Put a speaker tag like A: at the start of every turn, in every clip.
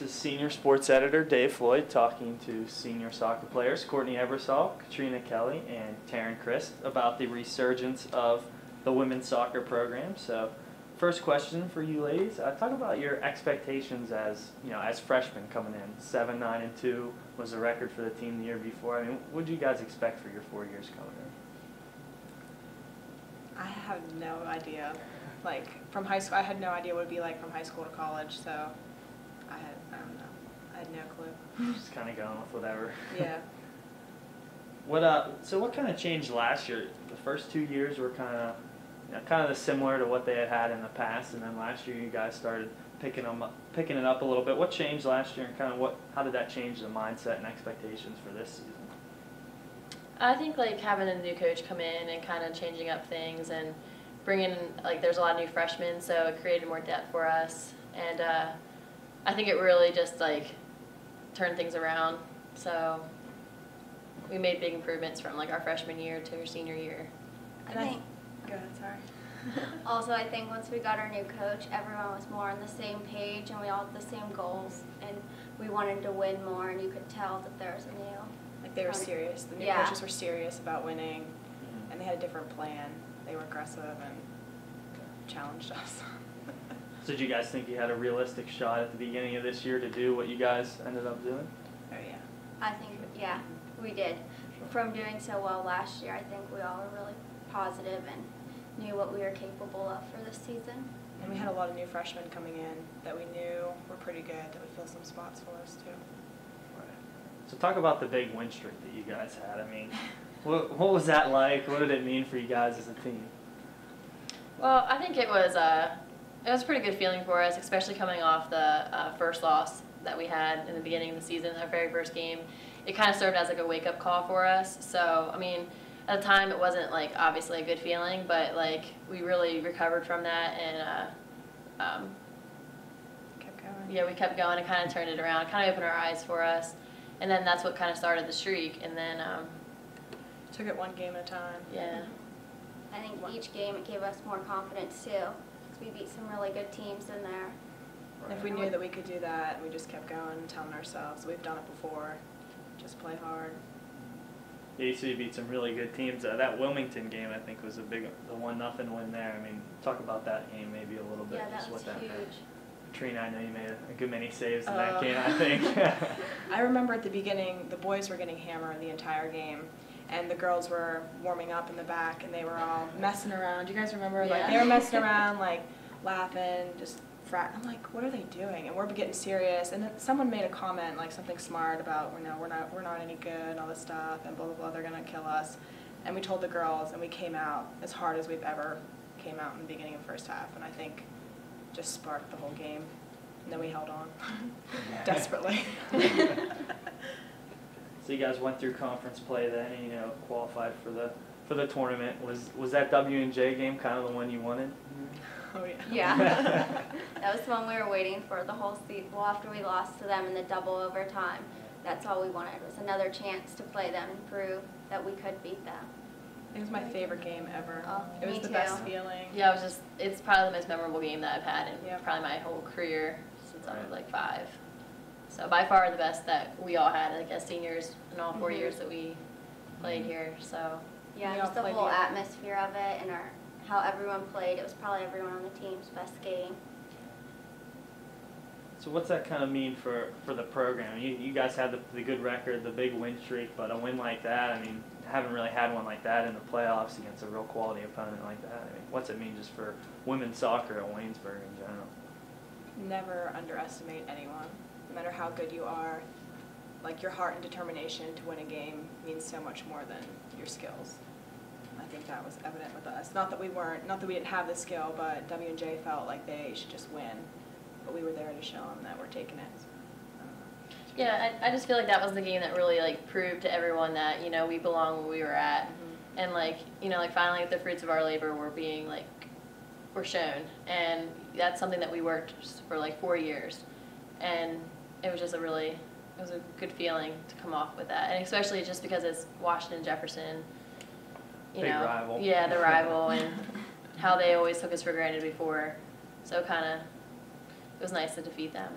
A: This is Senior Sports Editor Dave Floyd talking to senior soccer players Courtney Ebersole, Katrina Kelly, and Terrin Crist about the resurgence of the women's soccer program. So, first question for you ladies: talk about your expectations as freshmen coming in. 7-9-2 was the record for the team the year before. I mean, what did you guys expect for your 4 years coming in?
B: I have no idea. Like, from high school, I had no idea what it would be like from high school to college, so I don't know. I had no clue.
A: Just kind of going with whatever.
B: Yeah.
A: So what kind of changed last year? The first 2 years were kind of similar to what they had in the past, and then last year you guys started picking it up a little bit. What changed last year, and how did that change the mindset and expectations for this season?
C: I think like having a new coach come in and kind of changing up things and bringing there's a lot of new freshmen, so it created more depth for us, and I think it really just turned things around. So we made big improvements from our freshman year to our senior year.
B: Go ahead, sorry.
D: Also, I think once we got our new coach, everyone was more on the same page, and we all had the same goals, and we wanted to win more, and you could tell that there was a new...
B: They were serious. The new coaches were serious about winning, and they had a different plan. They were aggressive and challenged us.
A: So did you guys think you had a realistic shot at the beginning of this year to do what you guys ended up doing?
B: Oh, yeah.
D: I think, yeah, we did. From doing so well last year, I think we all were really positive and knew what we were capable of for this season.
B: And we had a lot of new freshmen coming in that we knew were pretty good, that would fill some spots for us, too.
A: Right. So talk about the big win streak that you guys had. I mean, what was that like? What did it mean for you guys as a team?
C: Well, I think it was a pretty good feeling for us, especially coming off the first loss that we had in the beginning of the season, our very first game. It kind of served as a wake-up call for us. So, I mean, at the time it wasn't obviously a good feeling, but we really recovered from that and
B: kept going.
C: Yeah, we kept going and kind of turned it around, kind of opened our eyes for us, and then that's what kind of started the streak. And then
B: took it one game at a time.
C: Yeah.
D: I think each game it gave us more confidence too, because we beat some really good teams in there.
B: Right. If we knew that we could do that, we just kept going and telling ourselves we've done it before, just play hard.
A: Yeah, so you beat some really good teams. That Wilmington game, I think, was the 1-0 win there. I mean, talk about that game maybe a little bit.
D: Yeah, that was huge.
A: Katrina, I know you made a good many saves in that game, I think.
B: I remember at the beginning, the boys were getting hammered the entire game. And the girls were warming up in the back, and they were all messing around. Do you guys remember?
C: Yeah.
B: They were messing around, laughing, just I'm like, what are they doing? And we're getting serious. And then someone made a comment, something smart about, we're not any good, and all this stuff, and blah blah blah. They're gonna kill us. And we told the girls, and we came out as hard as we've ever came out in the beginning of the first half. And I think just sparked the whole game. And then we held on desperately.
A: So you guys went through conference play then, and qualified for the tournament. Was that W&J game kind of the one you wanted?
B: Oh yeah.
D: Yeah. That was the one we were waiting for the whole season. Well, after we lost to them in the double overtime, that's all we wanted was another chance to play them and prove that we could beat them.
B: It was my favorite game ever.
D: Oh,
B: it was the best feeling.
C: Yeah, it's probably the most memorable game that I've had in probably my whole career since I was 5. So by far the best that we all had, as seniors in all 4 years that we played here. So
D: yeah, just the whole atmosphere of it and how everyone played. It was probably everyone on the team's best game.
A: So what's that kind of mean for the program? You guys had the good record, the big win streak, but a win like that, I mean, haven't really had one like that in the playoffs against a real quality opponent like that. I mean, what's it mean just for women's soccer at Waynesburg in general?
B: Never underestimate anyone. No matter how good you are, your heart and determination to win a game means so much more than your skills. I think that was evident with us. Not that we didn't have the skill, but W&J felt like they should just win. But we were there to show them that we're taking it.
C: Yeah, I just feel like that was the game that really proved to everyone that we belong where we were at, and finally the fruits of our labor were being were shown, and that's something that we worked for 4 years, and it was just a good feeling to come off with that, and especially just because it's Washington Jefferson,
A: Big rival.
C: Yeah, the rival, and how they always took us for granted before, so it was nice to defeat them.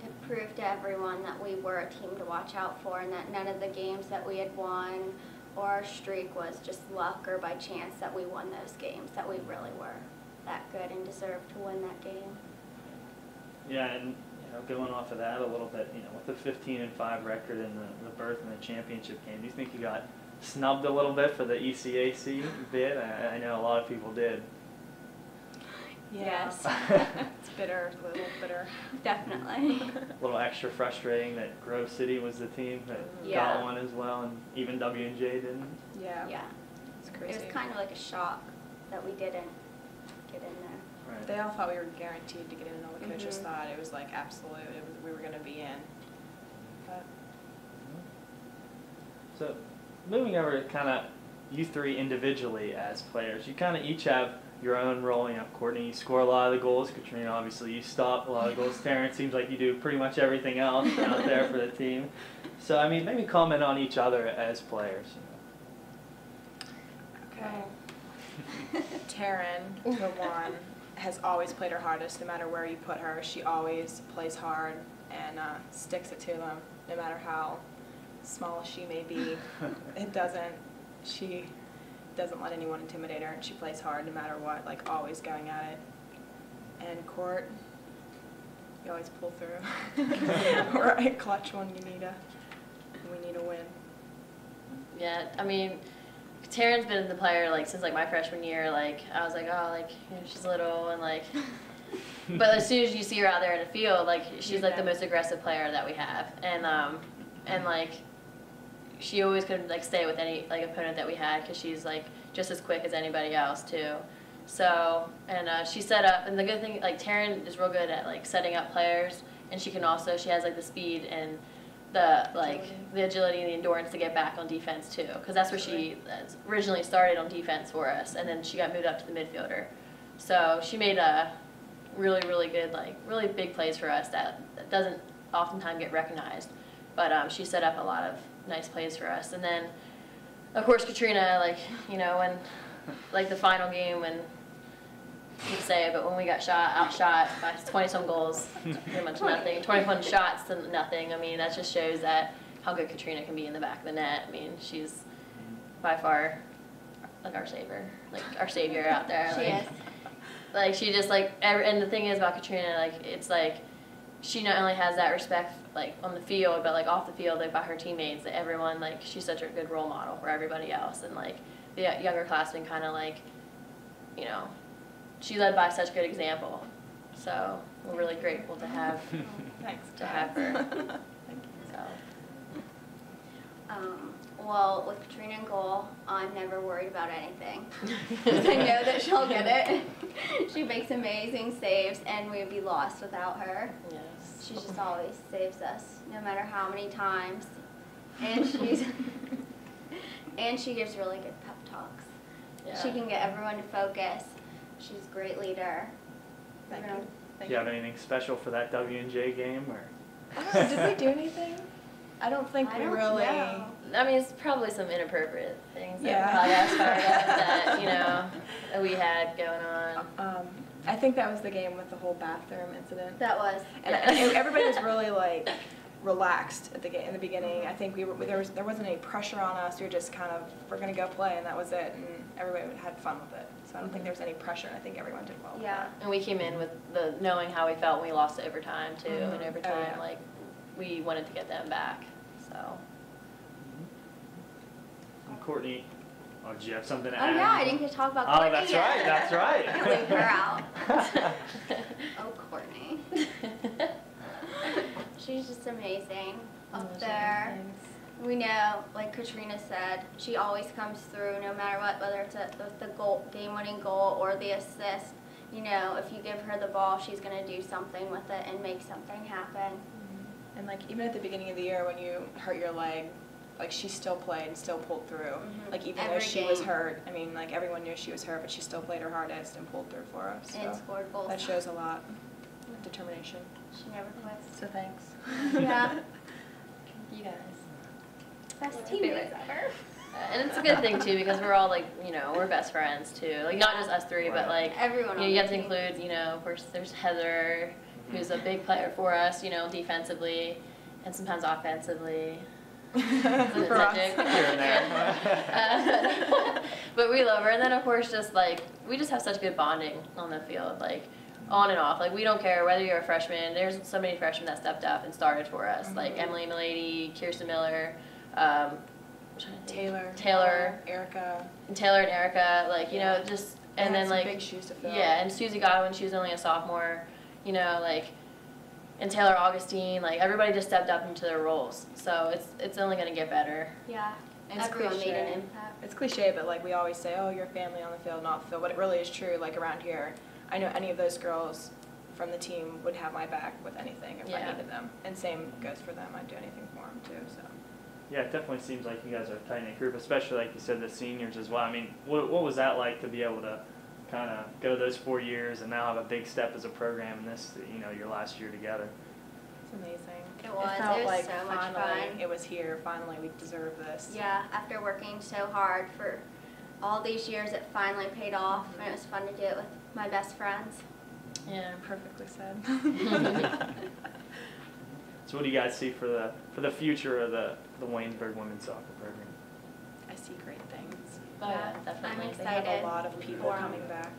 D: it proved to everyone that we were a team to watch out for, and that none of the games that we had won or our streak was just luck or by chance that we won those games, that we really were that good and deserved to win that game.
A: Yeah, and going off of that a little bit, with the 15-5 record and the berth in the championship game, do you think you got snubbed a little bit for the ECAC bid? I know a lot of people did.
B: Yeah.
D: Yes.
B: It's bitter, a little bitter.
D: Definitely.
A: A little extra frustrating that Grove City was the team that
D: Yeah.
A: got one as well, and even W&J didn't.
B: Yeah.
D: Yeah.
B: It's crazy.
D: It was kind of like a shock that we didn't get in there.
A: Right.
B: They all thought we were guaranteed to get in, and all the coaches thought it was like absolute, we were going to be in. But
A: So, moving over to kind of you three individually as players, you kind of each have your own role. Courtney, you score a lot of the goals. Katrina, obviously, you stop a lot of goals. Terrin, seems like you do pretty much everything else out there for the team. So, I mean, maybe comment on each other as players.
B: okay. Terrin, for one, has always played her hardest no matter where you put her. She always plays hard and sticks it to them no matter how small she may be. She doesn't let anyone intimidate her, and she plays hard no matter what, like always going at it. And Court, you always pull through. Right, clutch when we need a win.
C: Yeah, I mean, Terrin's been the player since my freshman year. I was like, oh, she's little and but as soon as you see her out there in the field, she's the most aggressive player that we have, and she always could stay with any opponent that we had because she's just as quick as anybody else too. So and she set up, and the good thing Terrin is real good at setting up players, and she has the speed and the agility and the endurance to get back on defense too, because that's where she originally started on defense for us, and then she got moved up to the midfielder. So she made a really good, really big plays for us that doesn't oftentimes get recognized, but she set up a lot of nice plays for us. And then of course Katrina, when the final game, when you'd say, but when we got outshot by 20-some goals, pretty much nothing, 21 shots to nothing. I mean, that just shows how good Katrina can be in the back of the net. I mean, she's by far our savior out there.
D: She is.
C: She just and the thing is about Katrina, it's she not only has that respect on the field, but off the field, by her teammates, everyone, she's such a good role model for everybody else, and the younger classmen kind of she led by such good example. So we're really grateful to have have her.
B: Thank you.
C: So.
D: Well, with Katrina in goal, I'm never worried about anything. Because I know that she'll get it. She makes amazing saves, and we'd be lost without her.
C: Yes.
D: She just always saves us, no matter how many times. And she gives really good pep talks.
C: Yeah.
D: She can get everyone to focus. She's a great leader.
B: Thank
D: You know,
B: you.
A: Do you have anything special for that W&J game, or?
B: Did we do anything? I don't think
D: I
B: we
D: don't
B: really.
D: know.
C: I mean, it's probably some inappropriate things
B: Yeah.
C: that probably that we had going on.
B: I think that was the game with the whole bathroom incident.
D: That was.
B: And everybody was really relaxed at in the beginning. I think there wasn't any pressure on us. We were just we're gonna go play, and that was it. And everybody had fun with it. So I don't think there was any pressure. I think everyone did well. With
D: Yeah.
B: that.
C: And we came in with knowing how we felt when we lost to overtime too, and overtime
B: yeah.
C: we wanted to get them back. So.
A: And Courtney, did you have something to
D: Oh
A: add?
D: yeah, I didn't get to talk about
A: Oh,
D: Courtney
A: that's
D: yet.
A: right, that's right.
D: Can't leave her out. Oh, Courtney. She's just amazing up there. We know, like Katrina said, she always comes through no matter what, whether it's the game-winning goal or the assist. If you give her the ball, she's going to do something with it and make something happen.
B: And even at the beginning of the year when you hurt your leg, she still played and still pulled through. Even
D: Every
B: though she was
D: game.
B: hurt, everyone knew she was hurt, but she still played her hardest and pulled through for us.
D: And
B: So
D: scored goals.
B: that shows a lot of determination.
D: She never quits.
B: So thanks.
D: Yeah.
C: You guys.
D: Best teammates ever.
C: And it's a good thing too, because we're all we're best friends too. Not just us three, but
D: Everyone on
C: you
D: the
C: have to
D: team.
C: include, of course there's Heather, who's a big player for us, you know, defensively and sometimes offensively.
B: For us.
A: Here and there.
C: But we love her. And then, of course, just like, we just have such good bonding on the field, like, on and off. Like, we don't care whether you're a freshman. There's so many freshmen that stepped up and started for us, like Emily Milady, Kirsten Miller, Taylor,
B: Erica.
C: and Erica, like, you know, just, and then, like,
B: big shoes to fill.
C: yeah, and Susie Godwin, she was only a sophomore, you know, like, and Taylor Augustine, like, everybody just stepped up into their roles. So it's only going to get better.
D: Yeah.
B: And it's
D: Everyone made
B: cliche.
D: an impact.
B: It's cliche, but like we always say, oh, you're family on the field, not the field. But it really is true. Like around here, I know any of those girls from the team would have my back with anything if I
C: Yeah.
B: needed them. And same goes for them. I'd do anything for them too. So.
A: Yeah, it definitely seems like you guys are a tight-knit group, especially like you said, the seniors as well. I mean, what was that like to be able to kind of go those 4 years and now have a big step as a program in this, you know, your last year together?
B: It's amazing.
D: It was.
B: felt
D: It was
B: like
D: so much
B: finally
D: fun.
B: it was here. Finally, we deserve this.
D: Yeah, after working so hard for all these years, it finally paid off, and it was fun to do it with my best friends.
C: Yeah.
B: Perfectly said.
A: So what do you guys see for the future of the Waynesburg women's soccer program?
B: I see great things.
C: Oh, yeah,
D: Yeah,
C: definitely.
D: I'm
B: They have a
D: excited
B: lot of people
D: for 'em.
B: coming back.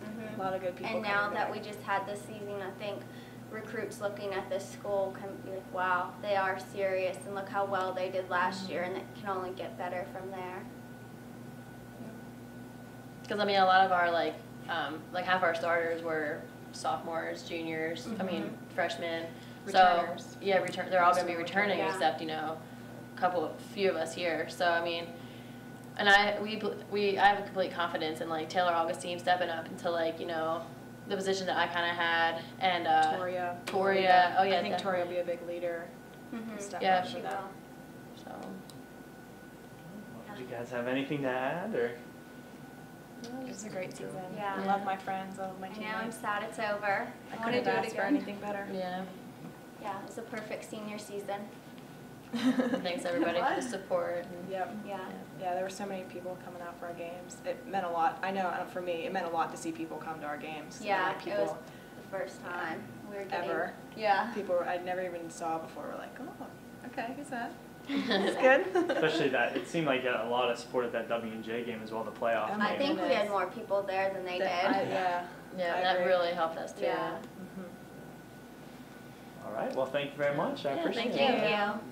D: Mhm.
B: A lot of good people.
D: And now
B: coming
D: that
B: back.
D: we just had this season, I think recruits looking at this school can be like, wow, they are serious, and look how well they did last year, and it can only get better from there.
C: Because, I mean, a lot of our, like half our starters were sophomores, juniors, I mean, freshmen.
B: Returners.
C: So, yeah, they're all going to be
B: Most of them
C: returning
D: return.
C: except, you know, few of us here. So, I mean, and I have a complete confidence in, like, Taylor Augustine stepping up into, like, you know, the position that I kind of had. And
B: Toria.
C: Oh, yeah.
B: I think Toria will be a big leader.
D: Mm-hmm.
B: Step
C: Yeah,
B: up
C: she
B: for them.
C: So,
A: Do you guys have anything to add, or?
B: It's a great season.
D: Yeah.
B: I love my friends. I love my
D: I know, I'm
B: teammates.
D: sad it's over.
B: I
D: want to
B: couldn't
D: do
B: have
D: it
B: asked for
D: again.
B: anything better.
C: yeah.
D: Yeah, it was a perfect senior season.
C: Thanks, everybody, for the support. And,
B: Yep.
D: Yeah.
B: Yeah, there were so many people coming out for our games. It meant a lot. I know for me, it meant a lot to see people come to our games. So
D: Yeah,
B: many
D: it
B: people
D: was the first time we were getting.
B: ever.
D: Yeah.
B: People I'd never even saw before were like, oh, okay, who's that? It's good.
A: Especially that, it seemed like a lot of support at that W&J game as well, the playoff
B: Oh
A: game.
B: my
D: I think we
B: goodness.
D: had more people there than they did.
B: Yeah.
C: Yeah,
B: I
C: that
B: agree.
C: really helped us, too.
D: Yeah.
B: Mhm.
A: All right, well, thank you very much. I
C: Yeah,
A: appreciate
C: thank
A: it.
C: you.
D: Thank you.